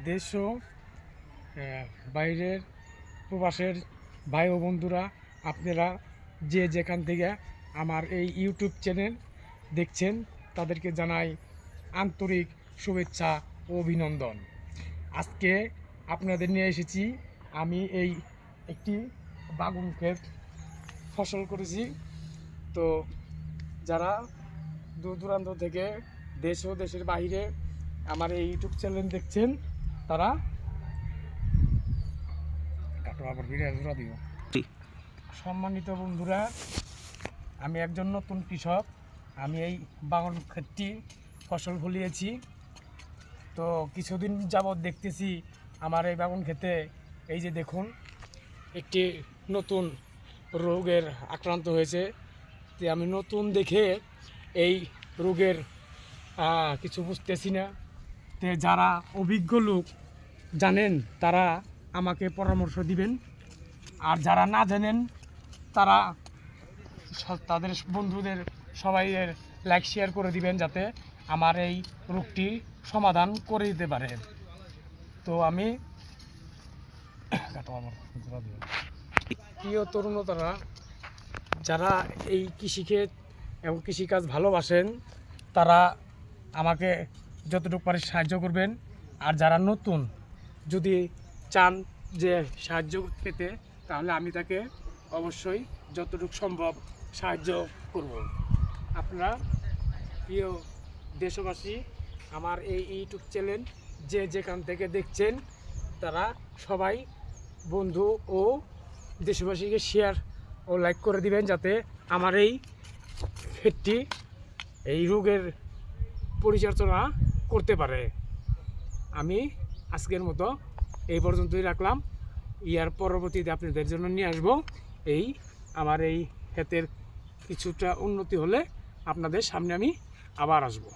দেশ ও বাইরের প্রবাসের ভাই ও বন্ধুরা, আপনারা যে যেখান থেকে আমার এই ইউটিউব চ্যানেল দেখছেন তাদেরকে জানাই আন্তরিক শুভেচ্ছা ও অভিনন্দন। আজকে আপনাদের নিয়ে এসেছি আমি এই একটি বাগুন ক্ষেত ফসল করেছি। তো যারা দূর দূরান্ত থেকে দেশ ও দেশের বাইরে আমার এই ইউটিউব চ্যানেল দেখছেন তারা সম্মানিত বন্ধুরা, আমি একজন নতুন কৃষক। আমি এই বাগান ক্ষেতটি ফসল ফলিয়েছি। তো কিছুদিন যাবৎ দেখতেছি আমার এই বাগান ক্ষেতে এই যে দেখুন একটি নতুন রোগের আক্রান্ত হয়েছে। তো আমি নতুন দেখে এই রোগের কিছু বুঝতেছি না। তো যারা অভিজ্ঞ লোক জানেন তারা আমাকে পরামর্শ দিবেন, আর যারা না জানেন তারা তাদের বন্ধুদের সবাই লাইক শেয়ার করে দিবেন যাতে আমার এই রোগটি সমাধান করে দিতে পারে। তো আমি প্রিয় তরুণতারা, যারা এই কৃষিক্ষেত এবং কৃষিকাজ ভালোবাসেন তারা আমাকে যতটুকু পারে সাহায্য করবেন। আর যারা নতুন যদি চান যে সাহায্য পেতে, তাহলে আমি তাকে অবশ্যই যতটুকু সম্ভব সাহায্য করব। আপনারা প্রিয় দেশবাসী, আমার এই ইউটিউব চ্যানেল যে যেখান থেকে দেখছেন তারা সবাই বন্ধু ও দেশবাসীকে শেয়ার ও লাইক করে দিবেন যাতে আমার এই ক্ষেতটি এই রোগের পরিচর্যা করতে পারে। আমি আজকের মতো এই পর্যন্তই রাখলাম। ইয়ার পরবর্তীতে আপনাদের জন্য নিয়ে আসবো এই আমার এই ক্ষেতের কিছুটা উন্নতি হলে আপনাদের সামনে আমি আবার আসবো।